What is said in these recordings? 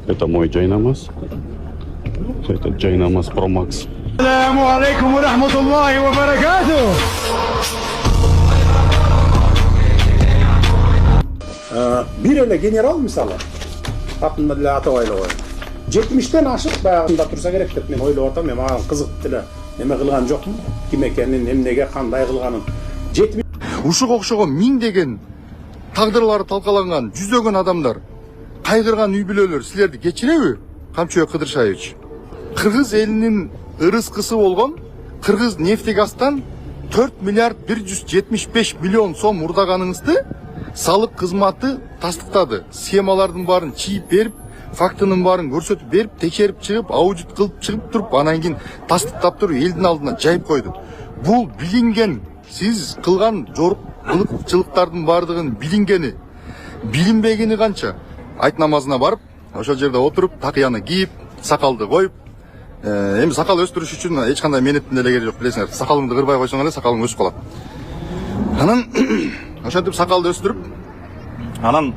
Это мой Джайнамаз. Это Джайнамаз Pro Max. Ассаламу алейкум ва рахматуллахи ва баракатух. Bir öyle general misалы атында эле ата байлыгы 70тен ашык баягында турса керек деп мен ойлоп атам. Мен мага кызык деле неме кылган жокмун, ким экенин, эмнеге, кандай кылганын. Ушуга окшогон миңдеген тагдырлары талкаланган жүздөгөн адамдар, кайгырган үй бүлөлөр силерди кечиреби? Камчыбек Кыдыршаевич. Кыргыз элинин ырыскысы болгон Кыргыз нефтегаздан 4 миллиард 175 миллион сом урдаганыңызды салык кызматы тастыктады. Схемалардын баарын чийип берип, фактынын баарын көрсөтүп берип, текшерип чыгып, аудит кылып чыгып туруп, анан кийин тастыктап туруп элдин алдына жайып койду. Бул билинген, сиз кылган жорукчулуктардын баардыгын билингени, билинбегени канча? Айт намазына барып, ошол жерде отуруп, такыяны кийип, сакалды коюп, эми сакал өстүрүш үчүн эч кандай менеттин деле кереги жок, билесиңер. Сакалыңды кырбай койсоң эле сакалың өсүп калат. Анан ошентип сакалды өстүрүп, анан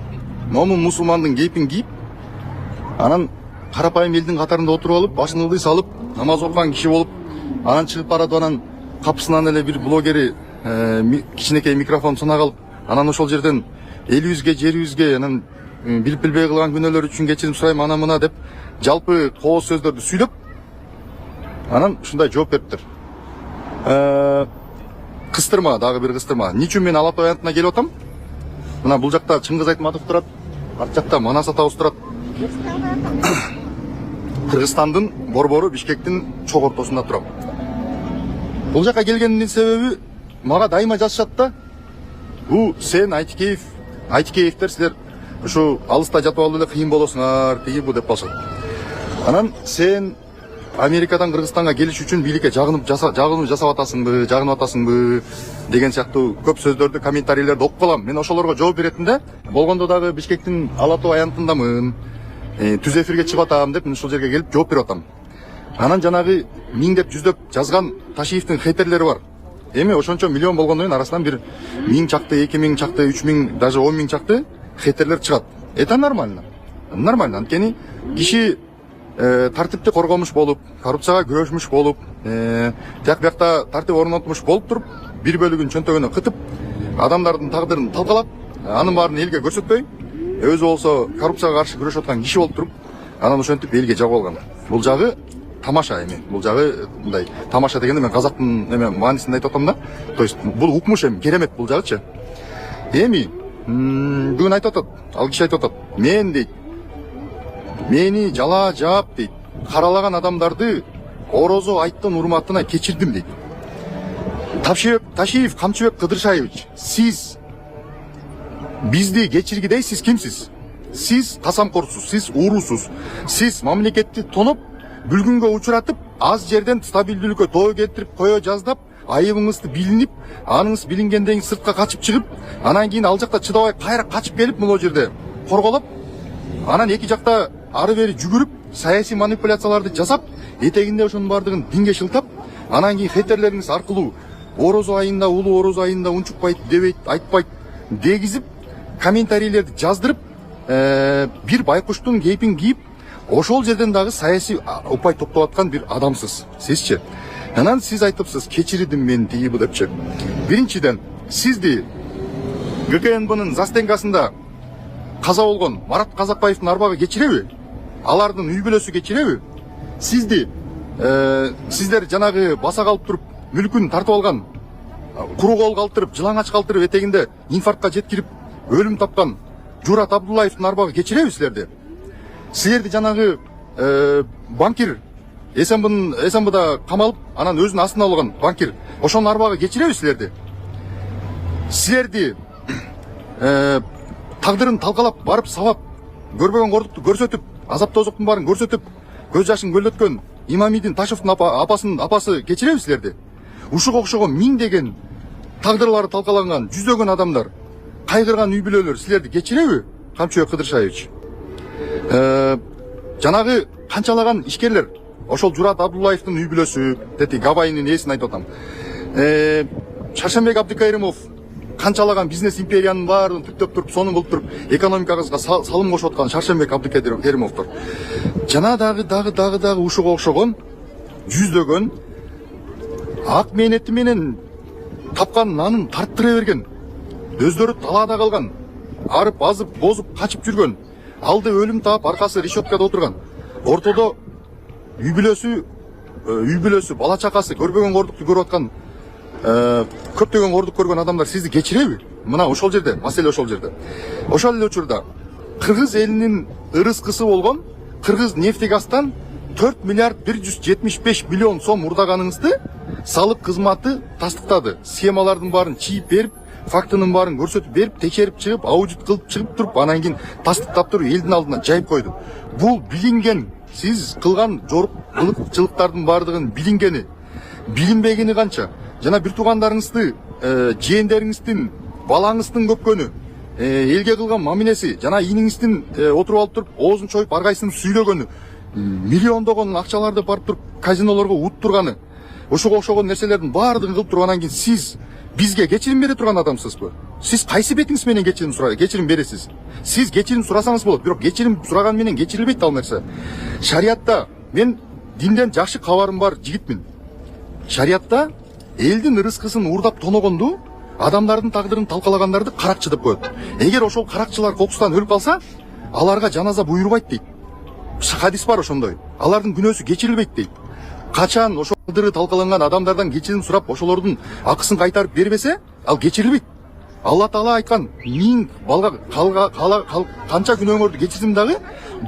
момун мусулмандын кейпин кийип, анан карапайым элдин катарында отуруп алып, башын ылдый салып, намаз окуган киши болуп, анан чыгып баратып, анан капысынан эле бир блогери кичинекей микрофон сунак алып, анан ошол жерден элибизге, жерибизге, анан билип билбей кылган күнөөлөр үчүн кечирим сурайм, ана мына деп жалпы кооз сөздөрдү сүйлөп, анан ушундай жооп бериптир. Кыстырма, дагы бир кыстырма. Ничүн мен Алапа аянтына келип атам? Мына бул жакта Чыңгыз Айтматов турат, арт жакта Манас атабыз турат. Кыргызстандын борбору Бишкектин чок ортосунда турам. Бул жака келгендин себеби мага дайыма жазышат да. Бу сен Айтикеевтер силер ушу алыста жатып алып эле кыйын болосуңар, тиги бу деп калышат. Анан сен Америкадан Кыргызстанга келиш үчүн бийликке жагынып жасап атасыңбы деген сыяктуу көп сөздөрдү, комментарийлерди окуп калам. Мен ошолорго жооп беретинде, болгондо дагы Бишкектин Алатоо аянтындамын, түз эфирге чыгып атам деп мен ушул жерге келип жооп берип атам. Анан жанагы миңдеп жүздөп жазган Ташиевдин хейтерлери бар. Эми ошончо миллион болгондон кийин арасынан бир 1000 чакты, 2000 чакты, 3000, даже 10 000 чакты хейтерлер чыгат. Это нормально. Нормально. Анткени киши тартипти коргомуш болуп, коррупцияга күрөшмүш болуп, тияк биякта тартип орнотмуш болуп туруп, бир бөлүгүн чөнтөгүнө кытып, адамдардын тагдырын талкалап, анын баарын элге көрсөтпөй, өзү болсо коррупцияга каршы күрөшүп аткан киши болуп туруп, анан ошентип элге жагып алган. Бул жагы тамаша эми. Бул жагы мындай тамаша дегенде мен казактын эме маанисинде айтып атам да. То есть бул укмуш эми, керемет бул жагычы. Эми бүгүн айтып атат, ал киши айтып атат. Мен дейт, мени жала жаап дейт, каралаган адамдарды Орозо Айттын урматына кечирдим дейт. Ташиев Камчыбек Кыдыршаевич, сиз бизди кечиргидей сиз кимсиз? Сиз касамкорсуз, сиз уурусуз, сиз мамлекетти тоноп, бүлгүнгө учуратып, аз жерден стабилдүүлүккө тоо келтирип кое жаздап, айыбыңызды билинип, аныңыз билингенден сыртка качып чыгып, анан кийин ал жакта чыдабай кайра качып келип, могу жерде корголоп, анан эки жакта ары бери жүгүрүп, саясий манипуляцияларды жасап, этегинде ошонун бардыгын динге шылтап, анан кийин хейтерлериңиз аркылуу Орозо айында, улуу Орозо айында унчукпайт, дебейт, айтпайт дегизип, комментарийлерди жаздырып, бир байкуштун кейпин кийип, ошол жерден дагы саясий упай топтоп аткан бир адамсыз. Сизчи? Анан сиз айтыпсыз, кечирдим мен тиги бу депчи. Биринчиден, сизди ГКНБнын застенкасында каза болгон Марат Казакбаевдин арбагы кечиреби? Алардын үй бүлөсү кечиреби? Сизди сиздер жанагы баса калып туруп, мүлкүн тартып алган, куру кол калтырып, жылаңач калтырып, этегинде инфарктка жеткирип, өлүм тапкан Журат Абдуллаевдин арбагы кечиреби силерди? Силерди жанагы банкир СМБда камалып, анан өзүнүн астына алган банкир, ошонун арбагы кечиреби силерди? Силерди тагдырын талкалап, барып сабап, көрбөгөн кордукту көрсөтүп, азап тозоктун баарын көрсөтүп, көз жашын көлдөткөн Имамидин Ташевдин апасы кечиреби силерди? Ушуга окшогон миңдеген тагдырлары талкаланган жүздөгөн адамдар, кайгырган үй бүлөлөр силерди кечиреби? Камчыбек Кыдыршаевич. Жанагы канчалаган ишкерлер, ошол Журат Абдуллаевдин үй бүлөсү, дети Габайнын ээсин айтып атам. Шаршенбек Абдыкайрымов канчалаган бизнес империянын баарын түптөп туруп, сонун кылып туруп, экономикабызга салым кошуп аткан Шаршембек Абдыкеримовдор. Жана дагы ушуга окшогон жүздөгөн ак мээнети менен тапкан нанын тарттыра берген, өздөрү талаада калган, арып, азып, бозуп, качып жүргөн, алды өлүм таап, аркасы решеткада отурган, ортодо үй бүлөсү, бала чакасы, көрбөгөн кордукту көрүп аткан, көптөгөн кордук көргөн адамдар сизди кечиреби? Мына ошол жерде, маселе ошол жерде. Ошол эле учурда кыргыз элинин ырыскысы болгон Кыргыз нефтегаздан 4 миллиард 175 миллион сом урдаганыңызды салык кызматы тастыктады. Схемалардын баарын чийип берип, фактынын баарын көрсөтүп берип, текшерип чыгып, аудит кылып чыгып туруп, анан кийин тастыктап туруп элдин алдына жайып койду. Бул билинген, сиз кылган жорукчулуктардын баардыгын билингени, билинбегени канча? Жана бир туугандарыңызды, жээндериңиздин, балаңыздын көпкөнү, элге кылган мамилеси, жана ийниңиздин отуруп алып туруп, оозун чоюп, ар кайсысын сүйлөгөнү, миллиондогон акчаларды барып туруп казинолорго уттурганы, ошого окшогон нерселердин баардыгын кылып туруп, анан кийин сиз бизге кечирим бере турган адамсызбы? Сиз кайсы бетиңиз менен кечирим бересиз? Сиз кечирим сурасаңыз болот, бирок кечирим сураган менен кечирилбейт ал нерсе. Шариятта, мен динден жакшы кабарым бар жигитмин. Шариятта элдин ырыскысын уурдап тоногонду, адамдардын тагдырын талкалагандарды каракчы деп коет. Эгер ошол каракчылар кокустан өлүп калса, аларга жаназа буйрубайт дейт. Хадис бар ошондой. Алардын күнөөсү кечирилбейт дейт. Качан ошол тагдыры талкаланган адамдардан кечирим сурап, ошолордун акысын кайтарып бербесе, ал кечирилбейт. Алла Таала айткан, 1000 балга канча күнөөңөрдү кечирсем дагы,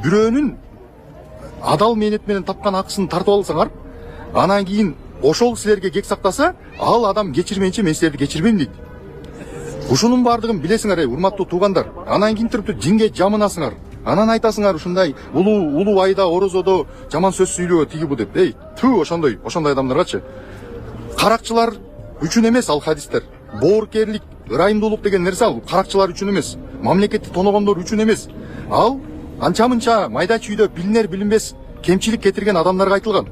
бирөөнүн адал мээнет менен тапкан акысын тартып алсаңар, анан кийин ошол силерге кек сактаса, ал адам кечирменчи мен силерди кечирбейм дейт. Ушунун баардыгын билесиңер, урматтуу туугандар. Анан кийин туруп жинге жамынасыңар. Анан айтасыңар ушундай улуу айда орозодо жаман сөз сүйлөө тиги бу деп. Ошондой адамдаргачы. Каракчылар үчүн эмес ал хадистер. Боорукерлик, ырайымдуулук деген нерсе ал каракчылар үчүн эмес. Мамлекетти тоногондор үчүн эмес. Ал анча-мынча майда чүйдө билинер билинбес кемчилик кетирген адамдарга айтылган.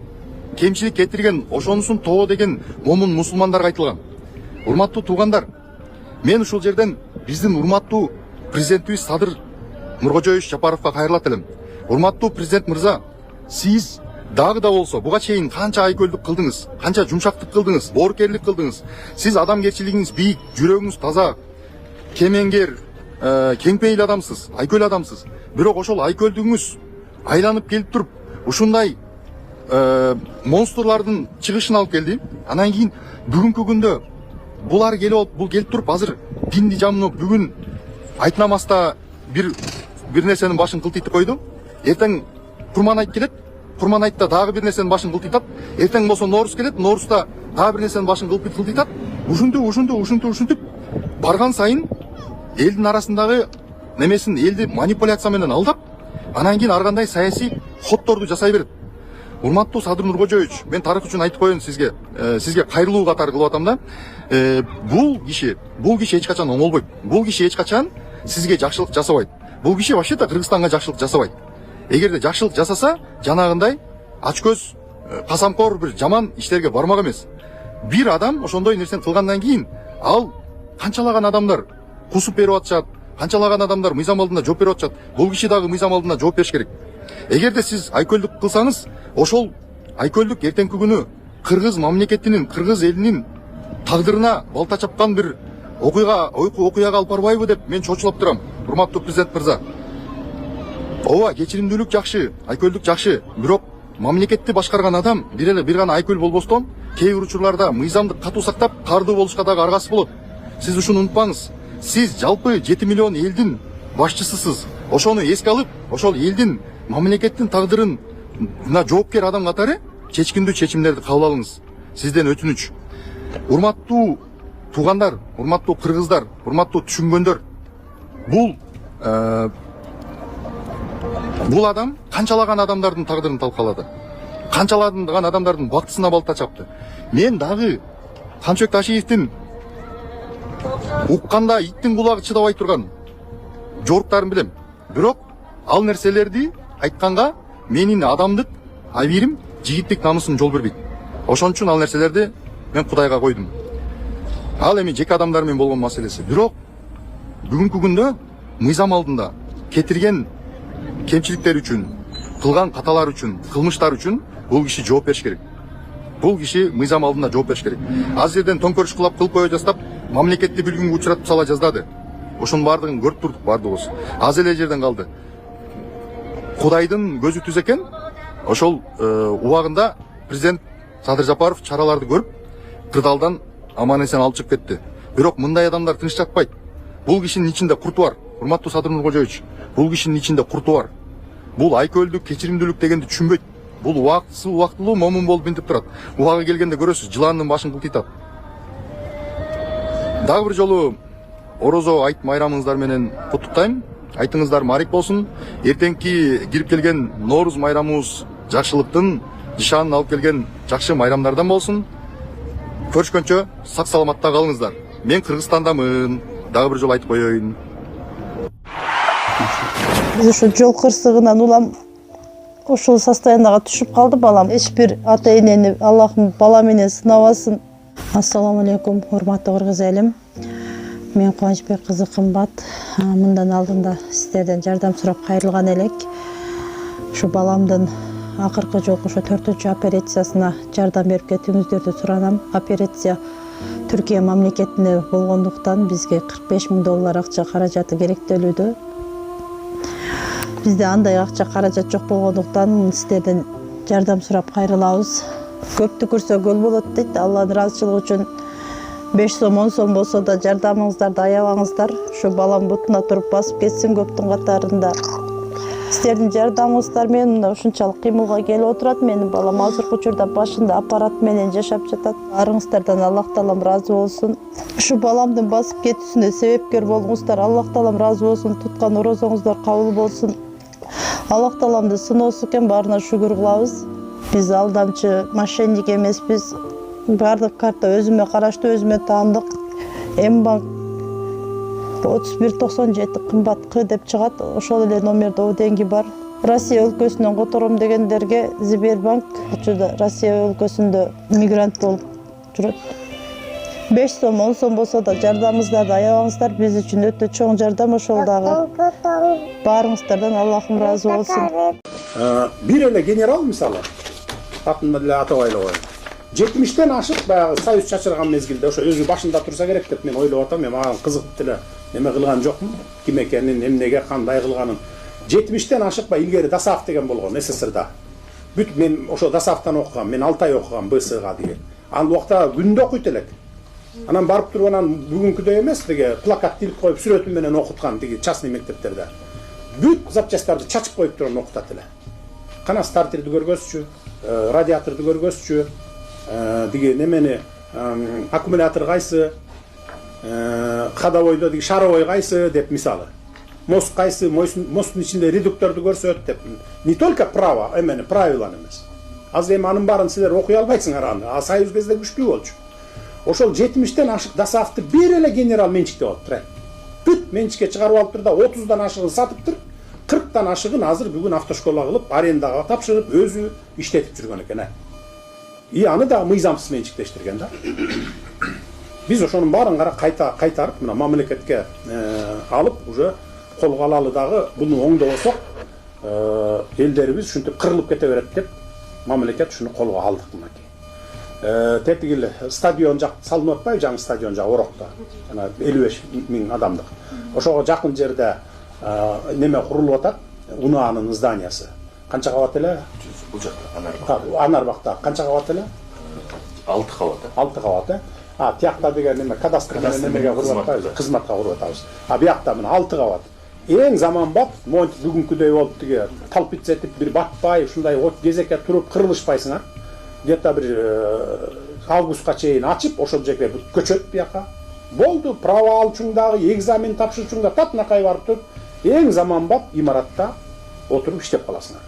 Кемчилик кетирген ошонусун тоо деген момун мусулмандарга айтылган. Урматтуу туугандар, мен ушул жерден биздин урматтуу президентибиз Садыр Нуркожоевич Жапаровго кайрылат элем. Урматтуу президент мырза, сиз дагы да болсо буга чейин канча айкөлдүк кылдыңыз, канча жумшактык кылдыңыз, боорукерлик кылдыңыз. Сиз адамгерчилигиңиз бийик, жүрөгүңүз таза, кемеңгер, кеңпейил адамсыз, айкөл адамсыз. Бирок ошол айкөлдүгүңүз айланып келип туруп, ушундай монстрлардын чыгышын алып келди. Анан кийин бүгүнкү күндө булар келип туруп, азыр динди жамынып бүгүн айтнамаста бир нерсенин башын кылтыйтып койду. Эртең Курман айт келет, Курман айтта дагы бир нерсенин башын кылтыйтат. Эртең болсо Норуз келет, Норузда дагы бир нерсенин башын кылтыйтат. Ушинтип барган сайын элдин арасындагы немесин элди манипуляция менен алдап, анан кийин ар кандай саясий ходдорду жасай берет. Урматтуу Садыр Нуркожоевич, мен тарых үчүн айтып коеюн сизге кайрылуу катары кылып атам да. Бул киши эч качан оңолбойт. Бул киши эч качан сизге жакшылык жасабайт. Бул киши вообще-то Кыргызстанга жакшылык жасабайт. Эгерде жакшылык жасаса, жанагындай ачкөз, касамкор бир жаман иштерге бармак эмес. Бир адам ошондой нерсени кылгандан кийин ал канчалаган адамдар кусуп берип атышат, канчалаган адамдар мыйзам алдында жооп берип атышат. Бул киши дагы мыйзам алдында жооп бериш керек. Эгерде сиз айкөлдүк кылсаңыз, ошол айкөлдүк эртеңки күнү кыргыз мамлекетинин, кыргыз элинин тагдырына балта чапкан бир окуяга алып барбайбы деп мен чочулап турам. Урматтуу президент мырза. Ооба, кечиримдүүлүк жакшы, айкөлдүк жакшы, бирок мамлекетти башкарган адам бир гана айкөл болбостон, кээ бир учурларда мыйзамды катуу сактап, кардуу болушка дагы аргасы болот. Сиз ушуну унутпаңыз. Сиз жалпы 7 миллион элдин башчысысыз. Ошону эске алып, ошол элдин мамлекеттин тагдырына жоопкер адам катары чечкиндүү чечимдерди кабыл алыңыз. Сизден өтүнүч. Урматтуу туугандар, урматтуу кыргыздар, урматтуу түшүнгөндөр, бул адам канчалаган адамдардын тагдырын талкалады. Канчалаган адамдардын бактысына балта чапты. Мен дагы Канчыбек Ташиевдин укканда иттин кулагы чыдабай турган жоруктарын билем. Бирок ал нерселерди айтканга менин адамдык, абийирим, жигиттик намысым жол бербейт. Ошон үчүн ал нерселерди мен Кудайга койдум. Ал эми жеке адамдар менен болгон маселеси. Бирок бүгүнкү күндө мыйзам алдында кетирген кемчиликтер үчүн, кылган каталар үчүн, кылмыштар үчүн бул киши жооп бериш керек. Бул киши мыйзам алдында жооп бериш керек. Аз жерден төңкөрүш кылып кое жастап, мамлекетти бүлгүнгө учуратып сала жаздады. Ошонун бардыгын көрүп турдук бардыгыбыз. Аз эле жерден калды. Кудайдын көзү түз экен. Ошол убагында президент Садыр Жапаров чараларды көрүп, кырдаалдан аман эсен алып чыгып кетти. Бирок мындай адамдар тыныч жатпайт. Бул кишинин ичинде курту бар. Урматтуу Садыр Нуркожоевич, бул кишинин ичинде курту бар. Бул айкөлдүк, кечиримдүүлүк дегенди түшүнбөйт. Бул убактылуу момун болуп минтип турат. Убагы келгенде көрөсүз, жыландын башын кылтыйтат. Дагы бир жолу орозо айт майрамыңыздар менен куттуктайм. Айтыңыздар марик болсун. Эртеңки кирип келген Нооруз майрамыбыз жакшылыктын, нишанын алып келген жакшы майрамдардан болсун. Көрүшкөнчө сак саламатта калыңыздар. Мен Кыргызстандамын. Дагы бир жолу айтып коеюн. Биз ушу жол кырсыгынан улам ошол состоянияга түшүп калды балам. Эч бир ата энени Аллахым бала менен сынабасын. Ассаламу алейкум, урматтуу кыргыз элим. Мен Кубанычбек кызы Кымбат. Мындан алдында сиздерден жардам сурап кайрылган элек. Ушу баламдын акыркы жолку ошо 4-чү операциясына жардам берип кетиңиздерди суранам. Операция Түркия мамлекетинде болгондуктан бизге $45,000 акча каражаты керектелүүдө. Бизде андай акча каражат жок болгондуктан сиздерден жардам сурап кайрылабыз. Көптү көрсө көл болот дейт. Алланын ыраазычылыгы үчүн 5 сом, 10 сом болсо да жардамыңыздарды аябаңыздар. Ушу балам бутуна туруп басып кетсин көптүн катарында. Сиздердин жардамыңыздар менен ушунчалык кыймылга келип отурат. Менин балам азыркы учурда башында аппарат менен жашап жатат. Арыңыздардан Аллах таалам ыраазы болсун. Ушу баламдын басып кетүүсүнө себепкер болуңуздар. Аллах таалам ыраазы болсун. Туткан орозоңуздар кабыл болсун. Аллах тааламды сыноосу экен, баарына шүгүр кылабыз. Биз алдамчы, мошенник эмеспиз. Бардык карта өзүмө караштуу, өзүмө таандык. М-банк 3197 кымбат К деп чыгат. Ошол эле номерде деньги бар. Россия өлкөсүнөн котором дегендерге Сбербанк, учурда Россия өлкөсүндө мигрант болуп жүрөт. 5 сом, 10 сом болсо да жардамыңыздарды аябаңыздар. Биз үчүн өтө чоң жардам ошол дагы. Баарыңыздардан Аллахым ыраазы болсун. Бир эле генерал мисалы, атын эле атабайлы коеюн. 70-тен ашык баягы союз чачырган мезгилде ошо өзү башында турса керек деп мен ойлоп атам. Мен мага кызыгып деле неме кылган жокмун. Ким экенин, эмнеге, кандай кылганын. 70-тен ашык ба илгери Дасаев деген болгон СССРда. Бүт мен ошо Дасаевтан окугам. Мен 6 ай окугам БСга деген. Ал убакта күндө окуйт элек. Анан барып туруп анан бүгүнкүдөй эмес деге плакат тилип коюп сүрөтү менен окуткан тиги частный мектептерде. Бүт запчасттарды чачып коюп туруп окутат эле. Кана стартерди көргөзчү, радиаторду көргөзчү, диги немени аккумулятор кайсы, ходовойдо диги шаровой кайсы деп мисалы. Мост кайсы, мосттун ичинде редукторду көрсөт деп. Не только право, эмени правиланы эмес. Азыр эми анын баарын силер окуй албайсыңар аны. А союз кезде күчтүү болчу. Ошол 70-тен ашык Дасаевти бир эле генерал менчиктеп алыптыр. Бүт менчикке чыгарып алыптыр да 30дан ашыгын сатыптыр. 40тан ашыгын азыр бүгүн автошкола кылып, арендага тапшырып, өзү иштетип жүргөн экен. Аны да мыйзамсыз менчиктештирген да. Биз ошонун баарын кайтарып, мына мамлекетке алып, уже колго алалы дагы буну оңдобосок, элдерибиз ушинтип кырылып кете берет деп мамлекет ушуну колго алдык мынакей. Тетигил стадион жак салынып атпайбы, жаңы стадион жак Орокто. Жана 55 миң адамдык. Ошого жакын жерде неме курулуп атат, УНАнын зданиясы. Канча кабат эле? Бул жакта Анарбакта канча кабат эле? 6 кабат. 6 кабат. Тиякта деген неме кадастр немеге куруп атпайбы? Кызматка куруп атабыз. Биякта мына 6 кабат. Эң заманбап, монтип бүгүнкүдөй болуп тиги талпиц этип бир батпай, ушундай от кезекке туруп кырылышпайсыңар. Где-то бир августка чейин ачып, ошол жерге көчөт бияка. Болду, право алчуңдагы, экзамен тапшырчуңда татнакай барып туруп, эң заманбап имаратта отуруп иштеп каласыңар.